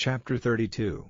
Chapter 32.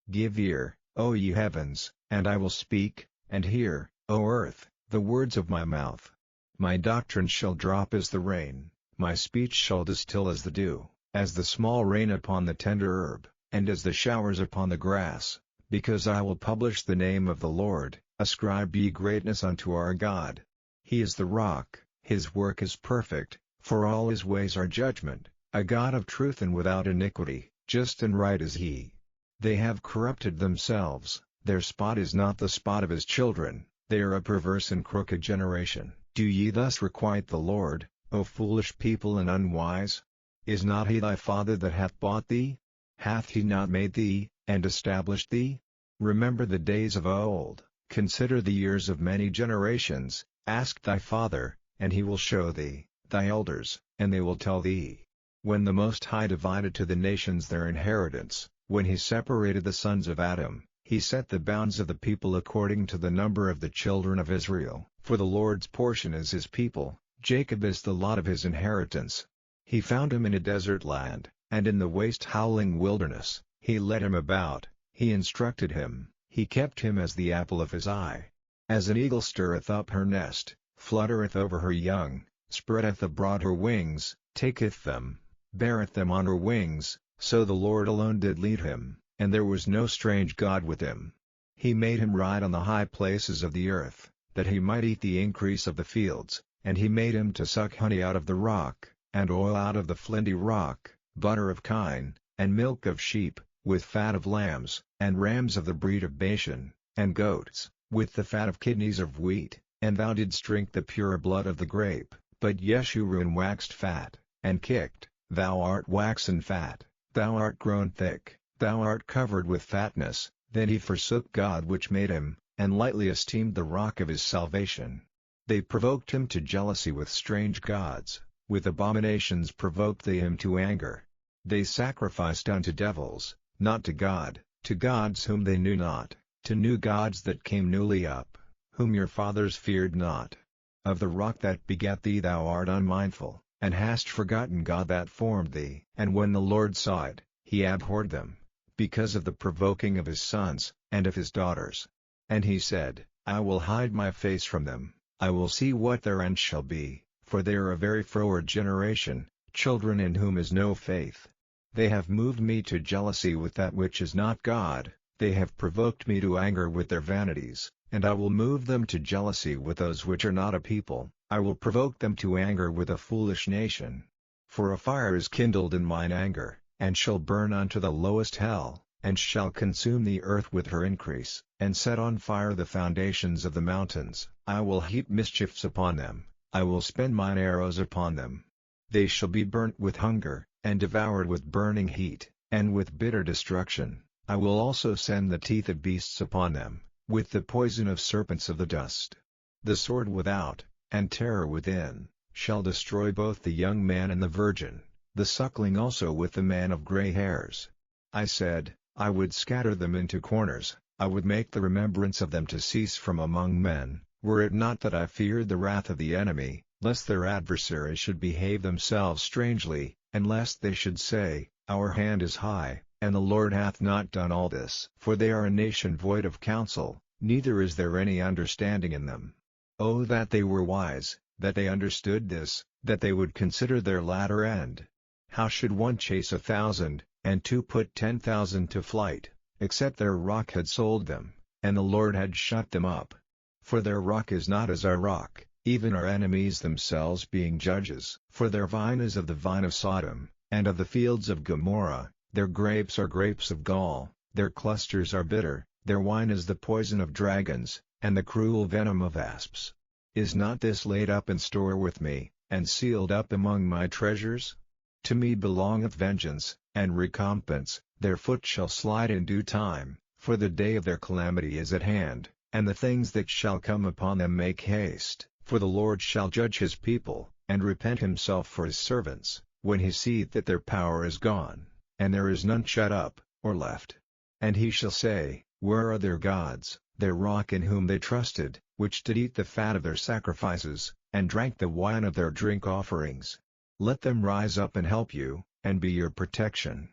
Give ear, O ye heavens, and I will speak, and hear, O earth, the words of my mouth. My doctrine shall drop as the rain, my speech shall distill as the dew, as the small rain upon the tender herb, and as the showers upon the grass, because I will publish the name of the Lord. Ascribe ye greatness unto our God. He is the rock, his work is perfect, for all his ways are judgment, a God of truth and without iniquity, just and right is he. They have corrupted themselves, their spot is not the spot of his children, they are a perverse and crooked generation. Do ye thus requite the Lord, O foolish people and unwise? Is not he thy father that hath bought thee? Hath he not made thee, and established thee? Remember the days of old, consider the years of many generations. Ask thy father, and he will show thee, thy elders, and they will tell thee. When the Most High divided to the nations their inheritance, when he separated the sons of Adam, he set the bounds of the people according to the number of the children of Israel. For the Lord's portion is his people, Jacob is the lot of his inheritance. He found him in a desert land, and in the waste howling wilderness. He led him about, he instructed him, he kept him as the apple of his eye. As an eagle stirreth up her nest, fluttereth over her young, spreadeth abroad her wings, taketh them, beareth them on her wings, so the Lord alone did lead him, and there was no strange God with him. He made him ride on the high places of the earth, that he might eat the increase of the fields, and he made him to suck honey out of the rock, and oil out of the flinty rock, butter of kine, and milk of sheep, with fat of lambs, and rams of the breed of Bashan, and goats, with the fat of kidneys of wheat, and thou didst drink the pure blood of the grape. But Jeshurun waxed fat, and kicked, thou art waxen fat, thou art grown thick, thou art covered with fatness. Then he forsook God which made him, and lightly esteemed the rock of his salvation. They provoked him to jealousy with strange gods, with abominations provoked they him to anger. They sacrificed unto devils, not to God, to gods whom they knew not, to new gods that came newly up, whom your fathers feared not. Of the rock that begat thee thou art unmindful, and hast forgotten God that formed thee. And when the Lord saw it, he abhorred them, because of the provoking of his sons, and of his daughters. And he said, I will hide my face from them, I will see what their end shall be, for they are a very froward generation, children in whom is no faith. They have moved me to jealousy with that which is not God, they have provoked me to anger with their vanities, and I will move them to jealousy with those which are not a people. I will provoke them to anger with a foolish nation. For a fire is kindled in mine anger, and shall burn unto the lowest hell, and shall consume the earth with her increase, and set on fire the foundations of the mountains. I will heap mischiefs upon them, I will spend mine arrows upon them. They shall be burnt with hunger, and devoured with burning heat, and with bitter destruction. I will also send the teeth of beasts upon them, with the poison of serpents of the dust. The sword without, and terror within, shall destroy both the young man and the virgin, the suckling also with the man of gray hairs. I said, I would scatter them into corners, I would make the remembrance of them to cease from among men, were it not that I feared the wrath of the enemy, lest their adversaries should behave themselves strangely, and lest they should say, Our hand is high, and the Lord hath not done all this. For they are a nation void of counsel, neither is there any understanding in them. Oh that they were wise, that they understood this, that they would consider their latter end. How should one chase 1,000, and two put 10,000 to flight, except their rock had sold them, and the Lord had shut them up? For their rock is not as our rock, even our enemies themselves being judges. For their vine is of the vine of Sodom, and of the fields of Gomorrah. Their grapes are grapes of gall, their clusters are bitter, their wine is the poison of dragons, and the cruel venom of asps. Is not this laid up in store with me, and sealed up among my treasures? To me belongeth vengeance, and recompense, their foot shall slide in due time, for the day of their calamity is at hand, and the things that shall come upon them make haste. For the Lord shall judge his people, and repent himself for his servants, when he seeth that their power is gone, and there is none shut up, or left. And he shall say, Where are their gods, their rock in whom they trusted, which did eat the fat of their sacrifices, and drank the wine of their drink offerings? Let them rise up and help you, and be your protection.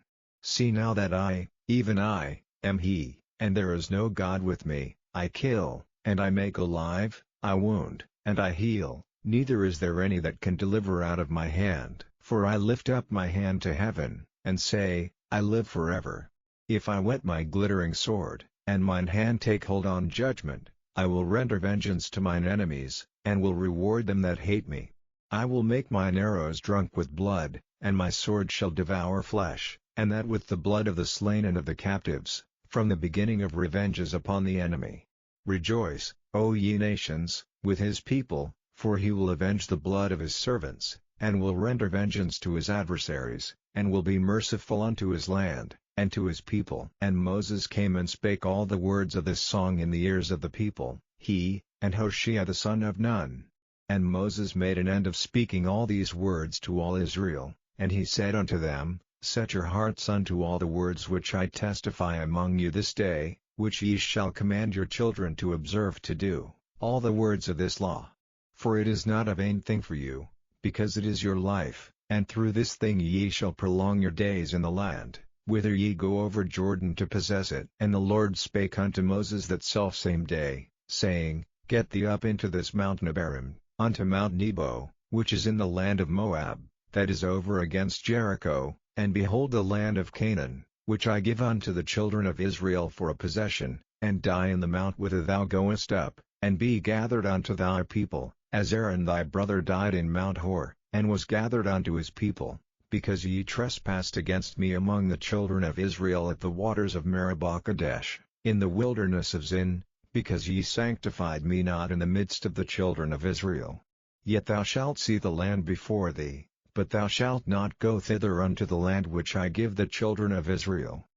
See now that I, even I, am He, and there is no God with me. I kill, and I make alive, I wound, and I heal, neither is there any that can deliver out of my hand. For I lift up my hand to heaven, and say, I live forever. If I whet my glittering sword, and mine hand take hold on judgment, I will render vengeance to mine enemies, and will reward them that hate me. I will make mine arrows drunk with blood, and my sword shall devour flesh, and that with the blood of the slain and of the captives, from the beginning of revenges upon the enemy. Rejoice, O ye nations, with his people, for he will avenge the blood of his servants, and will render vengeance to his adversaries, and will be merciful unto his land, and to his people. And Moses came and spake all the words of this song in the ears of the people, he, and Hoshea the son of Nun. And Moses made an end of speaking all these words to all Israel, and he said unto them, Set your hearts unto all the words which I testify among you this day, which ye shall command your children to observe to do, all the words of this law. For it is not a vain thing for you, because it is your life, and through this thing ye shall prolong your days in the land, whither ye go over Jordan to possess it. And the Lord spake unto Moses that selfsame day, saying, Get thee up into this mountain Abarim, unto Mount Nebo, which is in the land of Moab, that is over against Jericho, and behold the land of Canaan, which I give unto the children of Israel for a possession, and die in the mount whither thou goest up, and be gathered unto thy people, as Aaron thy brother died in Mount Hor, and was gathered unto his people, because ye trespassed against me among the children of Israel at the waters of Meribah Kadesh, in the wilderness of Zin, because ye sanctified me not in the midst of the children of Israel. Yet thou shalt see the land before thee, but thou shalt not go thither unto the land which I give the children of Israel.